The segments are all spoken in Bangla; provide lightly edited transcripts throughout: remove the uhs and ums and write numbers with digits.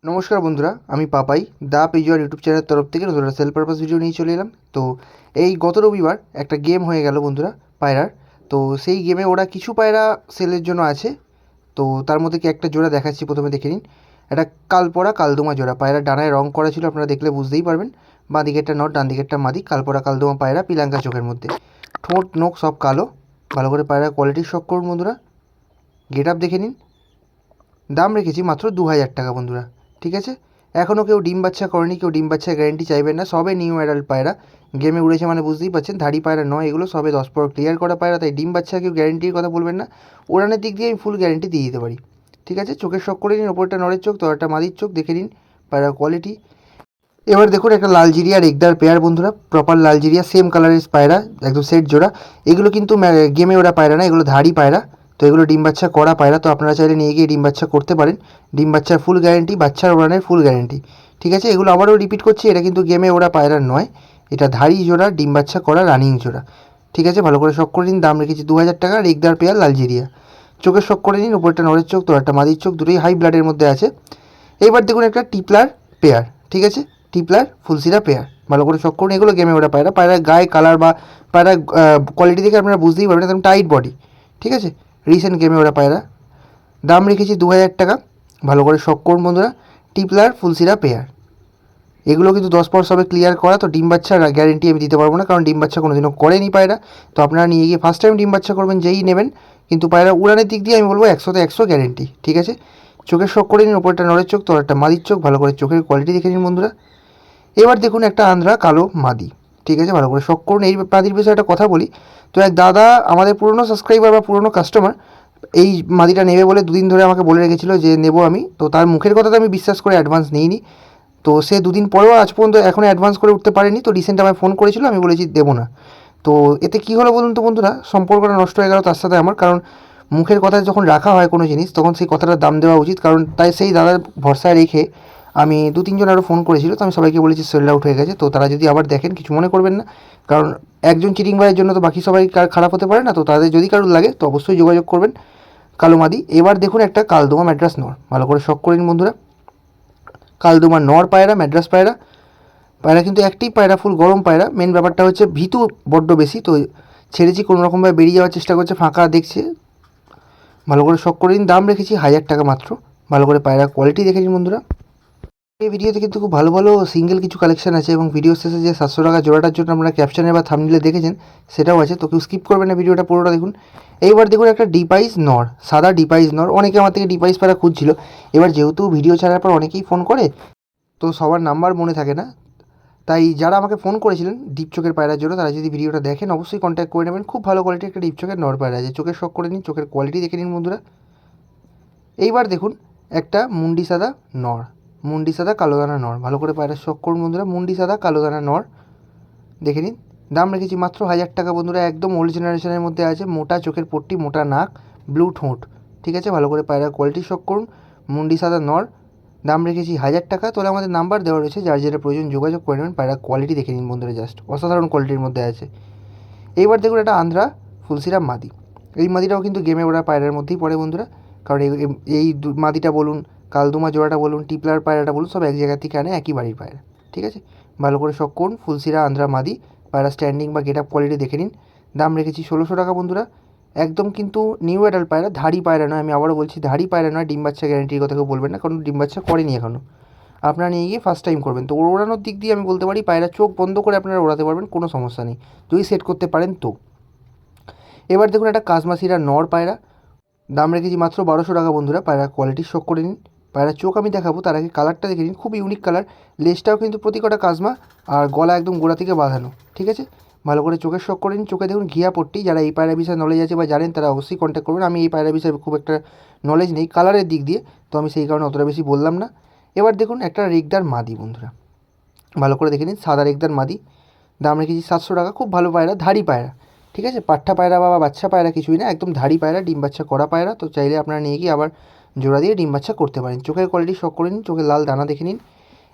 নমস্কার বন্ধুরা, আমি পাপাই দা পেজুয়ার ইউটিউব চ্যানেলের তরফ থেকে নতুন একটা সেল পারপাস ভিডিও নিয়ে চলে এলাম। তো এই গত রবিবার একটা গেম হয়ে গেল বন্ধুরা পায়রার। তো সেই গেমে ওরা কিছু পায়রা সেলের জন্য আছে। তো তার মধ্যে কি একটা জোড়া দেখাচ্ছি, প্রথমে দেখে নিন। একটা কালপরা কালদোমা জোড়া পায়রা, ডানায় রং করা ছিল, আপনারা দেখলে বুঝতেই পারবেন। বাঁ দিকেরটা নট, ডান দিকেরটা মাদি, কালপরা কালদোমা পায়রা, পিলাঙ্কা চোখের মধ্যে, ঠোঁট নোখ সব কালো। ভালো করে পায়রা কোয়ালিটির শখ করুন বন্ধুরা। গেট আপ দেখে নিন। দাম রেখেছি মাত্র 2000 টাকা বন্ধুরা। ঠিক আছে, এখনও কেউ ডিম বাচ্চা করেনি, কেউ ডিম বাচ্চার গ্যারেন্টি চাইবেন না, সবে নিউ অ্যাডাল্ট পায়রা। গেমে উড়েছে মানে বুঝতেই পারছেন, ধাড়ি পায়রা নয় এগুলো, সবে 10 পর ক্লিয়ার করা পায়রা, তাই ডিম বাচ্চা কেউ গ্যারেন্টির কথা বলবেন না। ওড়ানের দিক দিয়ে আমি ফুল গ্যারেন্টি দিয়ে দিতে পারি। ঠিক আছে, চোখের শখ করে নিন, ওপরটা নরের চোখ, তলাটা মাদির চোখ, দেখে নিন পায়রার কোয়ালিটি। এবার দেখুন একটা লালজিরিয়ার একদার পেয়ার বন্ধুরা, প্রপার লালজিরিয়া, সেম কালারের পায়রা, একদম সেট জোড়া। এগুলো কিন্তু গেমে ওরা পায়রা না, এগুলো ধাড়ি পায়রা। তো এগুলো ডিম বাচ্চা করা পায়রা, তো আপনারা চাইলে নিয়ে গিয়ে ডিম বাচ্চা করতে পারেন। ডিম বাচ্চার ফুল গ্যারেন্টি, বাচ্চার ওড়ানের ফুল গ্যারেন্টি। ঠিক আছে, এগুলো আবারও রিপিট করছি, এটা কিন্তু গেমে ওরা পায়রার নয়, এটা ধাড়ি জোড়া, ডিম বাচ্চা করা রানিং জোড়া। ঠিক আছে, ভালো করে শখ করে নিন। দাম রেখেছি 2000 টাকা। আর একদার পেয়ার লালজিরিয়া, চোখের শখ করে নিন, উপরটা নরের চোখ, তোরাটা মাদির চোখ, দুটোই হাই ব্লাডের মধ্যে আছে। এবার দেখুন একটা টিপলার পেয়ার। ঠিক আছে, টিপলার ফুলসিরা পেয়ার, ভালো করে শখ করুন। এগুলো গেমে ওরা পায়রা, পায়রার গায়ে কালার বা পায়রার কোয়ালিটি দেখে আপনারা বুঝতেই পারবেন, একদম টাইট বডি। ঠিক আছে, রিসেন্ট গেমে ওরা পায়রা। দাম রেখেছি 2000 টাকা। ভালো করে শখ করুন বন্ধুরা। টিপলার ফুলসিরা পেয়ার, এগুলো কিন্তু 10 পর সবে ক্লিয়ার করা, তো ডিম বাচ্চার গ্যারেন্টি আমি দিতে পারবো না, কারণ ডিম বাচ্চা কোনোদিনও করেনি পায়রা। তো আপনারা নিয়ে গিয়ে ফার্স্ট টাইম ডিম বাচ্চা করবেন যেই নেবেন, কিন্তু পায়রা উড়ানের দিক দিয়ে আমি বলবো 100তে 100 গ্যারেন্টি। ঠিক আছে, চোখের শখ করে নিন, ওপরটা নরের চোখ, তোলারটা মাদির চোখ, ভালো করে চোখের কোয়ালিটি দেখে নিন বন্ধুরা। এবার দেখুন একটা আন্ধ্রা কালো মাদি। ঠিক আছে, ভালো করে শখ করুন। এই মাদির বিষয়ে একটা কথা বলি, তো এক দাদা আমাদের পুরনো সাবস্ক্রাইবার বা পুরনো কাস্টমার এই মাদিটা নেবে বলে দুদিন ধরে আমাকে বলে রেখেছিল যে নেব আমি, তো তার মুখের কথাতে আমি বিশ্বাস করে অ্যাডভান্স নিইনি। তো সে দুদিন পরেও আজ পর্যন্ত এখনও অ্যাডভান্স করে উঠতে পারেনি। তো রিসেন্ট আমায় ফোন করেছিল, আমি বলেছি দেবো না। তো এতে কী হলো বলুন তো বন্ধুরা, সম্পর্কটা নষ্ট হয়ে গেল তার সাথে আমার। কারণ মুখের কথায় যখন রাখা হয় কোনো জিনিস, তখন সেই কথাটার দাম দেওয়া উচিত। কারণ তাই সেই দাদার ভরসায় রেখে আমি 2-3জন আরও ফোন করেছিল, তো আমি সবাইকে বলেছি সেল আউট হয়ে গেছে। তো তারা যদি আবার দেখেন কিছু মনে করবেন না, কারণ একজন চিটিংবাজের জন্য তো বাকি সবাই খারাপ হতে পারে না। তো তাদের যদি কারোর লাগে তো অবশ্যই যোগাযোগ করবেন। কালো মাদি। এবার দেখুন একটা কালদোমা ম্যাড্রাস নর, ভালো করে শখ করে নিন বন্ধুরা। কালদোমা নর পায়রা, ম্যাড্রাস পায়রা। পায়রা কিন্তু একটি পায়রা, ফুল গরম পায়রা। মেন ব্যাপারটা হচ্ছে ভীতু বড্ড বেশি, তো ছেড়েছি কোনো রকমভাবে বেরিয়ে যাওয়ার চেষ্টা করছে, ফাঁকা দেখছে। ভালো করে শখ করে নিন। দাম রেখেছি 1000 টাকা মাত্র। ভালো করে পায়রা কোয়ালিটি দেখে নিন বন্ধুরা। এই ভিডিওতে কিন্তু খুব ভালো ভালো সিঙ্গেল কিছু কালেকশন আছে, এবং ভিডিও শেষে যে 700 টাকা জোড়াটার জন্য আপনারা ক্যাপশনে বা থাম্বনেইলে দেখেছেন সেটাও আছে, তো কেউ স্কিপ করবেন না, ভিডিওটা পুরোটা দেখুন। এইবার দেখুন একটা ডিপাইস নর, সাদা ডিপাইস নর। অনেকে আমার থেকে ডিপাইস পায়রা খুঁজছিল। এবার যেহেতু ভিডিও ছাড়ার পর অনেকেই ফোন করে, তো সবার নাম্বার মনে থাকে না, তাই যারা আমাকে ফোন করেছিলেন ডিপ চোখের পায়রার জন্য, তারা যদি ভিডিওটা দেখেন অবশ্যই কন্ট্যাক্ট করে নেবেন। খুব ভালো কোয়ালিটির একটা ডিপ চোখের নর পায়রা আছে, চোখের শখ করে নিন, চোখের কোয়ালিটি দেখে নিন বন্ধুরা। এইবার দেখুন একটা মুন্ডি সাদা নর, মুন্ডি সাদা কালো দানা নর। ভালো করে পায়রা শখ করুন বন্ধুরা। মুন্ডি সাদা কালো দানা নর দেখে নিন। দাম রেখেছি মাত্র 1000 টাকা বন্ধুরা। একদম ওল্ড জেনারেশনের মধ্যে আছে, মোটা চোখের পট্টি, মোটা নাক, ব্লু ঠোঁট। ঠিক আছে, ভালো করে পায়রা কোয়ালিটি শখ করুন। মুন্ডি সাদা নর, দাম রেখেছি 1000 টাকা। তাহলে আমাদের নাম্বার দেওয়া রয়েছে, যার যেটা প্রয়োজন যোগাযোগ করে নেবেন। পায়রা কোয়ালিটি দেখে নিন বন্ধুরা, জাস্ট অসাধারণ কোয়ালিটির মধ্যে আছে। এইবার দেখুন একটা আন্ধ্রা ফুলসিরা মাদি। এই মাদিটাও কিন্তু গেমে ওরা পায়রার মধ্যেই পড়ে বন্ধুরা, কারণ এই মাদিটা বলুন, কালদুমা জোড়াটা বলুন, টিপলার পায়রাটা বলুন, সব এক জায়গা থেকে আনে, একই বাড়ির পায়রা। ঠিক আছে, ভালো করে শখ করুন। ফুলসিরা আন্ধ্রা মাদি, পায়রা স্ট্যান্ডিং বা গেট আপ কোয়ালিটি দেখে নিন। দাম রেখেছি 1600 টাকা বন্ধুরা। একদম কিন্তু নিউ অ্যাডাল্ট পায়রা, ধাড়ি পায়রা নয়, আমি আবারও বলছি ধাড়ি পায়রা নয়। ডিম বাচ্চা গ্যারেন্টির কথা কেউ বলবেন না, কারণ ডিম বাচ্চা করেনি এখনও। আপনারা নিয়ে গিয়ে ফার্স্ট টাইম করবেন, তো ওড়ানোর দিক দিয়ে আমি বলতে পারি পায়রা চোখ বন্ধ করে আপনারা ওড়াতে পারবেন, কোনো সমস্যা নেই, যদি সেট করতে পারেন তো। এবার দেখুন একটা কাজমাসিরা নর পায়রা, দাম রেখেছি মাত্র 1200 টাকা বন্ধুরা। পায়রা কোয়ালিটির শখ করে নিন। পায়রার চোখ আমি দেখাবো, তার আগে কালারটা দেখে নিন, খুব ইউনিক কালার। লেজটাও কিন্তু প্রতি কটা কাজমা, আর গলা একদম গোড়া থেকে বাঁধানো। ঠিক আছে, ভালো করে চোখের শখ করে নিন। চোখে দেখুন ঘিয়া পট্টি। যারা এই পায়রা বিষয়ে নলেজ আছে বা জানেন তারা অবশ্যই কন্ট্যাক্ট করবেন। আমি এই পায়রা বিষয়ে খুব একটা নলেজ নেই কালারের দিক দিয়ে, তো আমি সেই কারণে অতটা বেশি বললাম না। এবার দেখুন একটা রেগদার মাদি বন্ধুরা, ভালো করে দেখে নিন, সাদা রেগদার মাদি। দাম রেখেছি 700 টাকা। খুব ভালো পায়রা, ধাড়ি পায়রা। ঠিক আছে, পাঠা পায়রা বা বাচ্চা পায়রা কিছুই না, একদম ধাড়ি পায়রা, ডিম বাচ্চা করা পায়রা। তো চাইলে আপনারা নিয়ে গিয়ে আবার জোড়া দিয়ে ডিম বাচ্চা করতে পারেন। চোখের কোয়ালিটি শখ করে নিন, চোখের লাল দানা দেখে নিন।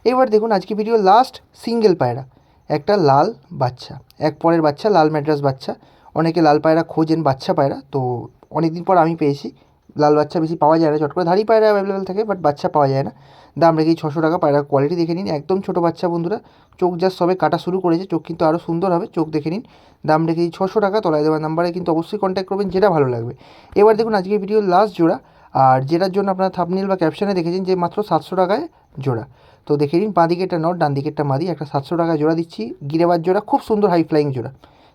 এবার দেখুন আজকে ভিডিও লাস্ট সিঙ্গেল পায়রা, একটা লাল বাচ্চা, এক পরের বাচ্চা, লাল ম্যাড্রাস বাচ্চা। অনেকে লাল পায়রা খোঁজেন বাচ্চা পায়রা, তো অনেক দিন পর আমি পেয়েছি। লাল বাচ্চা বেশি পাওয়া যায় না, চট করে ধাড়ি পায়রা অ্যাভেলেবেল থাকে, বাট বাচ্চা পাওয়া যায় না। দাম রেখেই 600 টাকা। পায়রার কোয়ালিটি দেখে নিন, একদম ছোটো বাচ্চা বন্ধুরা, চোখ জাস্ট সবে কাটা শুরু করেছে, চোখ কিন্তু আরও সুন্দর হবে, চোখ দেখে নিন। দাম রেখেই 600 টাকা। তলায় দেওয়ার নাম্বারে কিন্তু অবশ্যই কন্ট্যাক্ট করবেন, যেটা ভালো লাগবে। এবার দেখুন আজকের ভিডিওর লাস্ট জোড়া, আর যেটার জন্য আপনারা থাম্বনেল বা ক্যাপশনে দেখেছেন যে মাত্র 700 টাকায় জোড়া। তো দেখে নিন, বাঁ দিকেরটা নট, ডান দিকেরটা মাদি, একটা 700 টাকা জোড়া দিচ্ছি, গিরেবাজ জোড়া, খুব সুন্দর হাই ফ্লাইং জোড়া।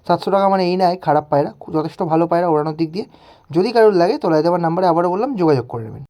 700 টাকা মানে এই নয় খারাপ পায়রা, যথেষ্ট ভালো পায়রা ওড়ানোর দিক দিয়ে। যদি কারোর লাগে তলায় দেওয়ার নাম্বারে আবারও বললাম যোগাযোগ করে নেবেন।